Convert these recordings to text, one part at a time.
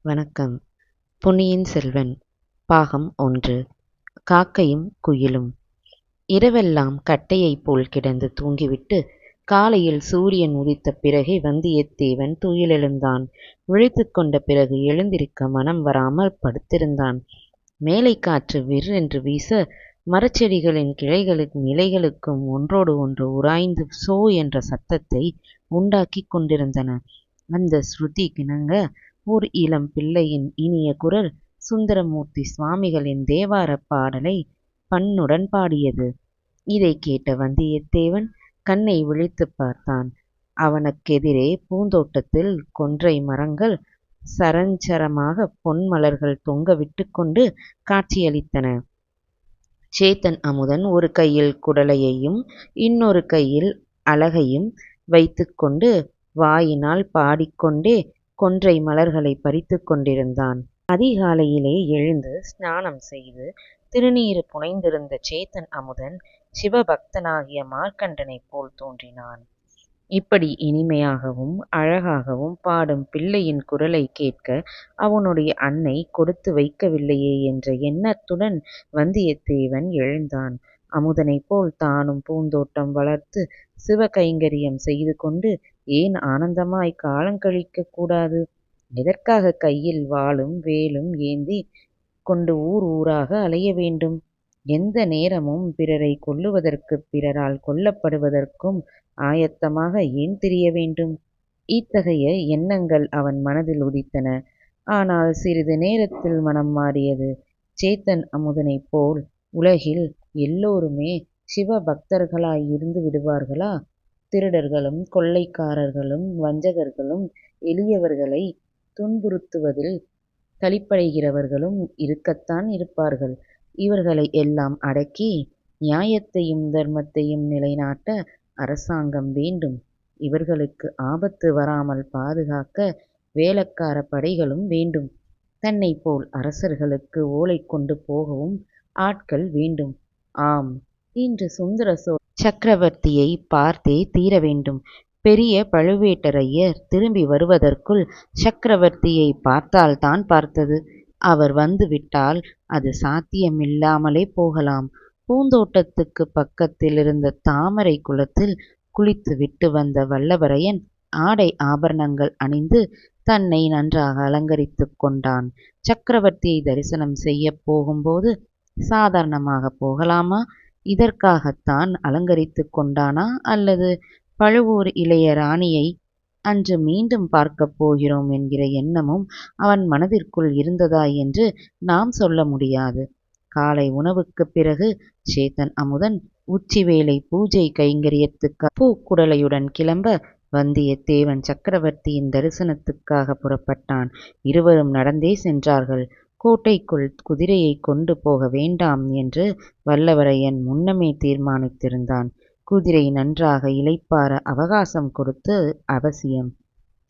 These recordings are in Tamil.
வணக்கம். பொன்னியின் செல்வன் பாகம் 1. காக்கையும் குயிலும். இரவெல்லாம் கட்டையைப் போல் கிடந்து தூங்கிவிட்டு காலையில் சூரியன் உதித்த பிறகே வந்தியத்தேவன் துயிலெழுந்தான். விழித்துக் கொண்ட பிறகு எழுந்திருக்க மனம் வராமல் படுத்திருந்தான். மேலைக்காற்று விற்றென்று வீச மரச்செடிகளின் கிளைகளுக்கும் இலைகளுக்கும் ஒன்றோடு ஒன்று உராய்ந்து சோ என்ற சத்தத்தை உண்டாக்கிக் கொண்டிருந்தன. அந்த ஸ்ருதிக்கிணங்க ஓர் இளம் பிள்ளையின் இனிய குரல் சுந்தரமூர்த்தி சுவாமிகளின் தேவாரப் பாடலை பண்ணுடன் பாடியது. இதைக் கேட்ட வந்தியத்தேவன் கண்ணை விழித்துப் பார்த்தான். அவனுக்கெதிரே பூந்தோட்டத்தில் கொன்றை மரங்கள் சரஞ்சரமாக பொன் மலர்கள் தொங்கவிட்டு கொண்டு காட்சியளித்தன. சேத்தன் அமுதன் ஒரு கையில் குடலையையும் இன்னொரு கையில் அலகையும் வைத்துக்கொண்டு வாயினால் பாடிக்கொண்டே கொன்றை மலர்களை பறித்து கொண்டிருந்தான். அதிகாலையிலே எழுந்து ஸ்நானம் செய்து திருநீறு புனைந்திருந்த சேத்தன் அமுதன் சிவபக்தனாகிய மார்க்கண்டனைப் போல் தோன்றினான். இப்படி இனிமையாகவும் அழகாகவும் பாடும் பிள்ளையின் குரலை கேட்க அவனுடைய அன்னை கொடுத்து வைக்கவில்லையே என்ற எண்ணத்துடன் வந்தியத்தேவன் எழுந்தான். அமுதனைப் போல் தானும் பூந்தோட்டம் வளர்த்து சிவகைங்கரியம் செய்து கொண்டு ஏன் ஆனந்தமாய் காலங்கழிக்கக் கூடாது? எதற்காக கையில் வாளும் வேலும் ஏந்தி கொண்டு ஊர் ஊராக அலைய வேண்டும்? எந்த நேரமும் பிறரை கொல்லுவதற்குப் பிறரால் கொல்லப்படுவதற்கும் ஆயத்தமாக ஏன் திரிய வேண்டும்? இத்தகைய எண்ணங்கள் அவன் மனதில் உதித்தன. ஆனால் சிறிது நேரத்தில் மனம் மாறியது. சேத்தன் அமுதனைப் போல் உலகில் எல்லோருமே சிவபக்தர்களாய் இருந்து விடுவார்களா? திருடர்களும் கொள்ளைக்காரர்களும் வஞ்சகர்களும் எளியவர்களை துன்புறுத்துவதில் களிப்படைகிறவர்களும் இருக்கத்தான் இருப்பார்கள். இவர்களை எல்லாம் அடக்கி நியாயத்தையும் தர்மத்தையும் நிலைநாட்ட அரசாங்கம் வேண்டும். இவர்களுக்கு ஆபத்து வராமல் பாதுகாக்க வேளக்கார படைகளும் வேண்டும். தன்னைப் போல் அரசர்களுக்கு ஓலை கொண்டு போகவும் ஆட்கள் வேண்டும். ஆம், இன்று சுந்தர சக்கரவர்த்தியை பார்த்தே தீர வேண்டும். பெரிய பழுவேட்டரையர் திரும்பி வருவதற்குள் சக்கரவர்த்தியை பார்த்தால்தான் பார்த்தது. அவர் வந்துவிட்டால் அது சாத்தியமில்லாமலே போகலாம். பூந்தோட்டத்துக்கு பக்கத்தில் இருந்த தாமரை குளத்தில் குளித்து விட்டு வந்த வல்லவரையன் ஆடை ஆபரணங்கள் அணிந்து தன்னை நன்றாக அலங்கரித்துக் கொண்டான். சக்கரவர்த்தியை தரிசனம் செய்ய போகும்போது சாதாரணமாக போகலாமா? இதற்காகத்தான் அலங்கரித்துக் கொண்டானா? அல்லது பழுவூர் இளைய ராணியை அன்று மீண்டும் பார்க்கப் போகிறோம் என்கிற எண்ணமும் அவன் மனதிற்குள் இருந்ததா என்று நாம் சொல்ல முடியாது. காலை உணவுக்குப் பிறகு சேத்தன் அமுதன் உச்சிவேளை பூஜை கைங்கரியத்துக்கு பூக்குடலையுடன் கிளம்ப வந்தியத்தேவன் சக்கரவர்த்தியின் தரிசனத்துக்காக புறப்பட்டான். இருவரும் நடந்தே சென்றார்கள். கோட்டைக்குள் குதிரையை கொண்டு போக வேண்டாம் என்று வல்லவரையன் முன்னமே தீர்மானித்திருந்தான். குதிரை நன்றாக இளைப்பாற அவகாசம் கொடுத்து அவசியம்.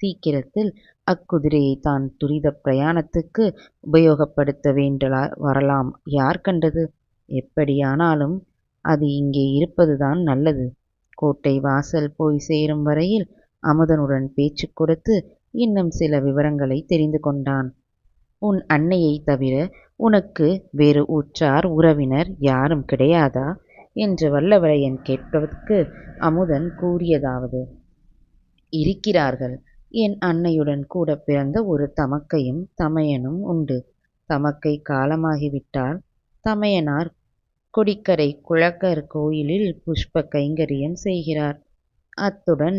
சீக்கிரத்தில் அக்குதிரையை தான் துரித பிரயாணத்துக்கு உபயோகப்படுத்த வேண்டலா வரலாம். யார் கண்டது? எப்படியானாலும் அது இங்கே இருப்பதுதான் நல்லது. கோட்டை வாசல் போய் சேரும் வரையில் அமுதனுடன் பேச்சு கொடுத்து இன்னும் சில விவரங்களை தெரிந்து கொண்டான். உன் அன்னையைத் தவிர உனக்கு வேறு உற்றார் உறவினர் யாரும் கிடையாதா என்று வல்லவரையன் கேட்பதற்கு அமுதன் கூறியதாவது: இருக்கிறார்கள். என் அன்னையுடன் கூட பிறந்த ஒரு தமக்கையும் தமையனும் உண்டு. தமக்கை காலமாகிவிட்டால் தமையனார் கொடிக்கரை குழகர் கோயிலில் புஷ்ப கைங்கரியம் செய்கிறார். அத்துடன்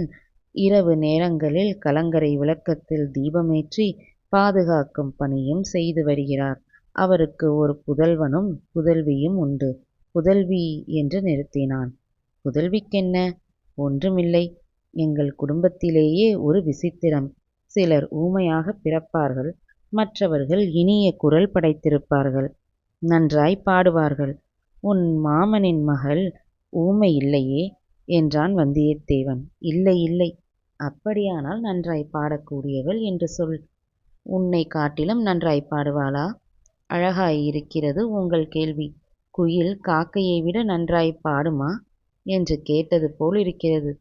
இரவு நேரங்களில் கலங்கரை விளக்கத்தில் தீபமேற்றி பாதுகாக்கும் பணியும் செய்து வருகிறார். அவருக்கு ஒரு புதல்வனும் புதல்வியும் உண்டு. புதல்வி என்று நிறுத்தினான். புதல்விக்கென்ன? ஒன்றுமில்லை. எங்கள் குடும்பத்திலேயே ஒரு விசித்திரம். சிலர் ஊமையாக பிறப்பார்கள். மற்றவர்கள் இனிய குரல் படைத்திருப்பார்கள். நன்றாய் பாடுவார்கள். உன் மாமனின் மகள் ஊமை இல்லையே என்றான் வந்தியத்தேவன். இல்லை இல்லை. அப்படியானால் நன்றாய் பாடக்கூடியவள் என்று சொல். உன்னை காட்டிலும் நன்றாய் பாடுவாளா? அழகாயிருக்கிறது உங்கள் கேள்வி. குயில் காக்கையை விட நன்றாய் பாடுமா என்று கேட்டது போல் இருக்கிறது.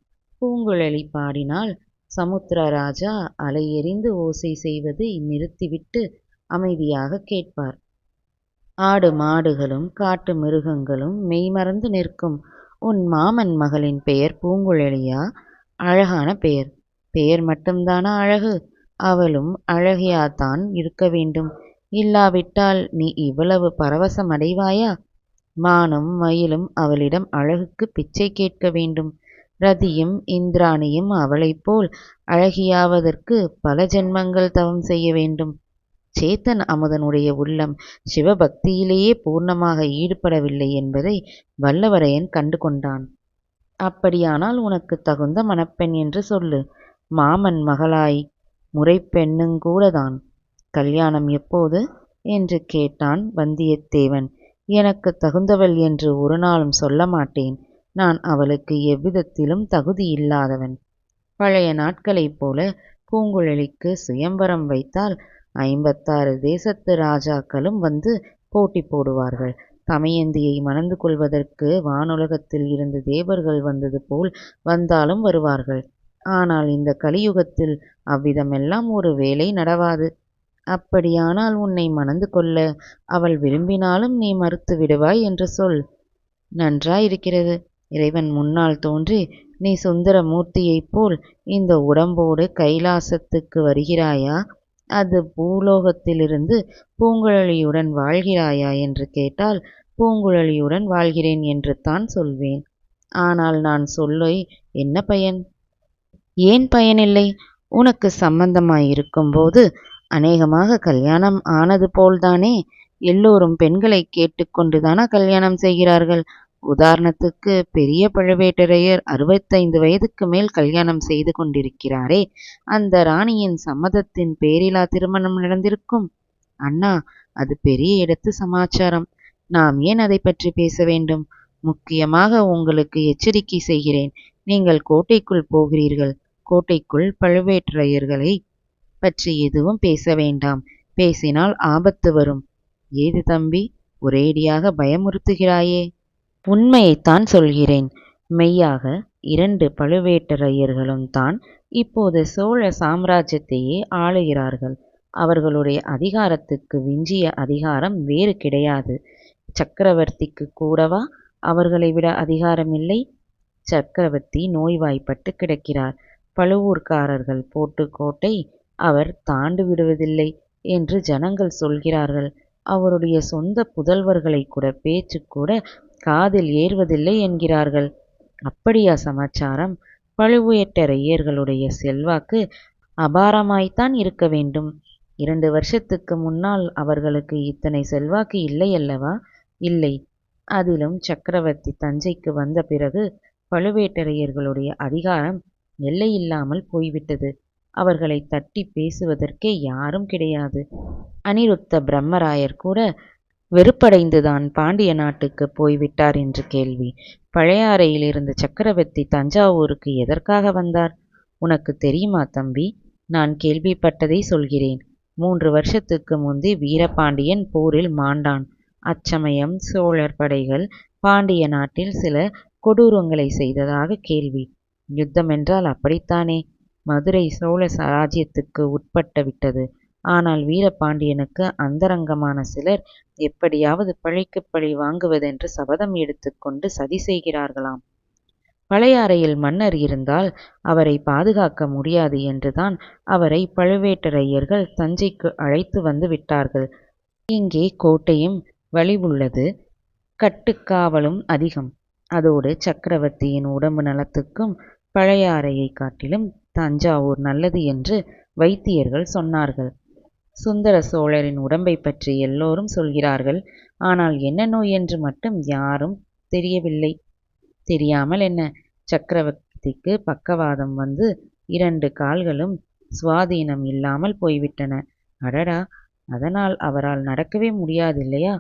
பூங்குழலி பாடினால் சமுத்திரராஜா அலையெறிந்து ஓசை செய்வதை நிறுத்திவிட்டு அமைதியாக கேட்பார். ஆடு மாடுகளும் காட்டு மிருகங்களும் மெய்மறந்து நிற்கும். உன் மாமன் மகளின் பெயர் பூங்குழலியா? அழகான பெயர். பெயர் மட்டும்தானா அழகு? அவளும் அழகியாத்தான் இருக்க வேண்டும். இல்லாவிட்டால் நீ இவ்வளவு பரவசம் அடைவாயா? மானும் மயிலும் அவளிடம் அழகுக்கு பிச்சை கேட்க வேண்டும். ரதியும் இந்திராணியும் அவளைப் போல் அழகியாவதற்கு பல ஜென்மங்கள் தவம் செய்ய வேண்டும். சேத்தன் அமுதனுடைய உள்ளம் சிவபக்தியிலேயே பூர்ணமாக ஈடுபடவில்லை என்பதை வல்லவரையன் கண்டு கொண்டான். அப்படியானால் உனக்கு தகுந்த மணப்பெண் என்று சொல்லு. மாமன் மகளாய் முறைப்பெண்ணுங்கூடதான். கல்யாணம் எப்போது என்று கேட்டான் வந்தியத்தேவன். எனக்கு தகுந்தவள் என்று ஒரு நாளும் சொல்ல மாட்டேன். நான் அவளுக்கு எவ்விதத்திலும் தகுதியில்லாதவன். பழைய நாட்களைப் போல பூங்குழலிக்கு சுயம்வரம் வைத்தால் 56 தேசத்து ராஜாக்களும் வந்து போட்டி போடுவார்கள். தமயந்தியை மணந்து கொள்வதற்கு வானுலகத்தில் இருந்து தேவர்கள் வந்தது போல் வந்தாலும் வருவார்கள். ஆனால் இந்த கலியுகத்தில் அவ்விதமெல்லாம் ஒரு வேளை நடவாது. அப்படியானால் உன்னை மணந்து கொள்ள அவள் விரும்பினாலும் நீ மறுத்து விடுவாய் என்று சொல். நன்றாயிருக்கிறது. இறைவன் முன்னால் தோன்றி நீ சுந்தர மூர்த்தியைப் போல் இந்த உடம்போடு கைலாசத்துக்கு வருகிறாயா, அது பூலோகத்திலிருந்து பூங்குழலியுடன் வாழ்கிறாயா என்று கேட்டால் பூங்குழலியுடன் வாழ்கிறேன் என்று தான் சொல்வேன். ஆனால் நான் சொல்லி என்ன பயன்? ஏன் பயனில்லை? உனக்கு சம்பந்தமாயிருக்கும்போது அநேகமாக கல்யாணம் ஆனது போல்தானே. எல்லோரும் பெண்களை கேட்டுக்கொண்டுதானா கல்யாணம் செய்கிறார்கள்? உதாரணத்துக்கு பெரிய பழுவேட்டரையர் 65 வயதுக்கு மேல் கல்யாணம் செய்து கொண்டிருக்கிறாரே, அந்த ராணியின் சம்மதத்தின் பேரிலா திருமணம் நடந்திருக்கும்? அண்ணா, அது பெரிய இடத்து சமாச்சாரம். நாம் ஏன் அதை பற்றி பேச வேண்டும்? முக்கியமாக உங்களுக்கு எச்சரிக்கை செய்கிறேன். நீங்கள் கோட்டைக்குள் போகிறீர்கள். கோட்டைக்குள் பழுவேட்டரையர்களை பற்றி எதுவும் பேச வேண்டாம். பேசினால் ஆபத்து வரும். ஏது தம்பி, ஒரேடியாக பயமுறுத்துகிறாயே? உண்மையைத்தான் சொல்கிறேன். மெய்யாக 2 பழுவேட்டரையர்களும் தான் இப்போது சோழ சாம்ராஜ்யத்தையே ஆளுகிறார்கள். அவர்களுடைய அதிகாரத்துக்கு விஞ்சிய அதிகாரம் வேறு கிடையாது. சக்கரவர்த்திக்கு கூடவா அவர்களை விட அதிகாரமில்லை? சக்கரவர்த்தி நோய்வாய்ப்பட்டு கிடக்கிறார். பழுவூர்க்காரர்கள் போட்டு கோட்டை அவர் தாண்டு விடுவதில்லை என்று ஜனங்கள் சொல்கிறார்கள். அவருடைய சொந்த புதல்வர்களை கூட பேச்சு கூட காதில் ஏறுவதில்லை என்கிறார்கள். அப்படியா சமாச்சாரம்? பழுவேட்டரையர்களுடைய செல்வாக்கு அபாரமாய்த்தான் இருக்க வேண்டும். 2 வருஷத்துக்கு முன்னால் அவர்களுக்கு இத்தனை செல்வாக்கு இல்லையல்லவா? இல்லை. அதிலும் சக்கரவர்த்தி தஞ்சைக்கு வந்த பிறகு பழுவேட்டரையர்களுடைய அதிகாரம் எல்லையில்லாமல் போய்விட்டது. அவர்களை தட்டி பேசுவதற்கே யாரும் கிடையாது. அனிருத்த பிரம்மராயர் கூட வெறுப்படைந்துதான் பாண்டிய நாட்டுக்கு போய்விட்டார் என்று கேள்வி. பழையாறையில் இருந்த சக்கரவர்த்தி தஞ்சாவூருக்கு எதற்காக வந்தார்? உனக்கு தெரியுமா தம்பி? நான் கேள்விப்பட்டதை சொல்கிறேன். 3 வருஷத்துக்கு முந்தி வீரபாண்டியன் போரில் மாண்டான். அச்சமயம் சோழர் படைகள் பாண்டிய நாட்டில் சில கொடூரங்களை செய்ததாக கேள்வி. யுத்தமென்றால் அப்படித்தானே? மதுரை சோழ ராஜ்யத்துக்கு உட்பட்டு விட்டது. ஆனால் வீரபாண்டியனுக்கு அந்தரங்கமான சிலர் எப்படியாவது பழிக்கு பழி வாங்குவதென்று சபதம் எடுத்துக்கொண்டு சதி செய்கிறார்களாம். பழையாறையில் மன்னர் இருந்தால் அவரை பாதுகாக்க முடியாது என்றுதான் அவரை பழுவேட்டரையர்கள் தஞ்சைக்கு அழைத்து வந்து விட்டார்கள். இங்கே கோட்டையும் வலிவுள்ளது, கட்டுக்காவலும் அதிகம். அதோடு சக்கரவர்த்தியின் உடம்பு நலத்துக்கும் பழையாறையை காட்டிலும் தஞ்சாவூர் நல்லது என்று வைத்தியர்கள் சொன்னார்கள். சுந்தர சோழரின் உடம்பை பற்றி எல்லோரும் சொல்கிறார்கள். ஆனால் என்ன நோய் என்று மட்டும் யாரும் தெரியவில்லை. தெரியாமல் என்ன, சக்கரவர்த்திக்கு பக்கவாதம் வந்து 2 கால்களும் சுவாதீனம் இல்லாமல் போய்விட்டன. அடடா, அதனால் அவரால் நடக்கவே முடியாதில்லையா?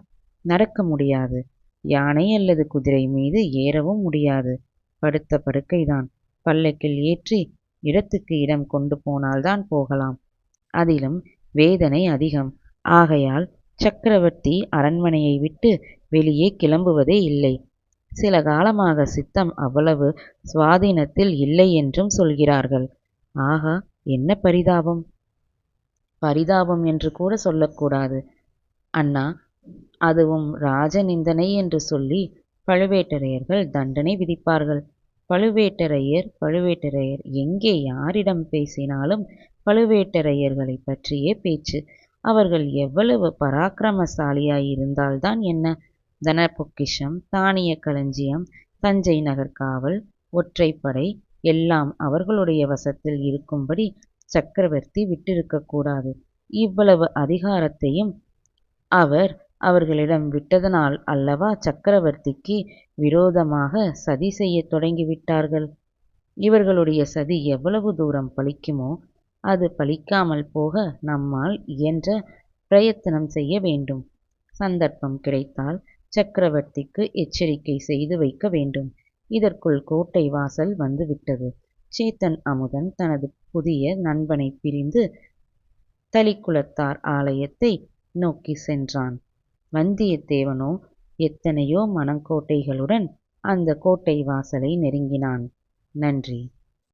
நடக்க முடியாது. யானை அல்லது குதிரை மீது ஏறவும் முடியாது. படுத்த படுக்கைதான். பல்லக்கில் ஏற்றி இடத்துக்கு இடம் கொண்டு போனால்தான் போகலாம். அதிலும் வேதனை அதிகம். ஆகையால் சக்கரவர்த்தி அரண்மனையை விட்டு வெளியே கிளம்புவதே இல்லை. சில காலமாக சித்தம் அவ்வளவு சுவாதீனத்தில் இல்லை என்றும் சொல்கிறார்கள். ஆகா, என்ன பரிதாபம்! பரிதாபம் என்று கூட சொல்லக்கூடாது அண்ணா. அதுவும் ராஜநிந்தனை என்று சொல்லி பழுவேட்டரையர்கள் தண்டனை விதிப்பார்கள். பழுவேட்டரையர் எங்கே யாரிடம் பேசினாலும் பழுவேட்டரையர்களைப் பற்றியே பேச்சு. அவர்கள் எவ்வளவு பராக்கிரமசாலியாயிருந்தால்தான் என்ன? தன பொக்கிஷம், தானிய களஞ்சியம், தஞ்சை நகர் காவல், ஒற்றைப்படை எல்லாம் அவர்களுடைய வசத்தில் இருக்கும்படி சக்கரவர்த்தி விட்டிருக்கக் கூடாது. இவ்வளவு அதிகாரத்தையும் அவர்களிடம் விட்டதனால் அல்லவா சக்கரவர்த்திக்கு விரோதமாக சதி செய்யத் தொடங்கிவிட்டார்கள். இவர்களுடைய சதி எவ்வளவு தூரம் பலிக்குமோ அது பலிக்காமல் போக நம்மால் இயன்ற பிரயத்தனம் செய்ய வேண்டும். சந்தர்ப்பம் கிடைத்தால் சக்கரவர்த்திக்கு எச்சரிக்கை செய்து வைக்க வேண்டும். இதற்குள் கோட்டை வாசல் வந்துவிட்டது. சேத்தன் அமுதன் தனது புதிய நண்பனை பிரிந்து தளிக்குளத்தார் ஆலயத்தை நோக்கி சென்றான். வந்தியத்தேவனோ எத்தனையோ மனக்கோட்டைகளுடன் அந்த கோட்டை வாசலை நெருங்கினான். நன்றி.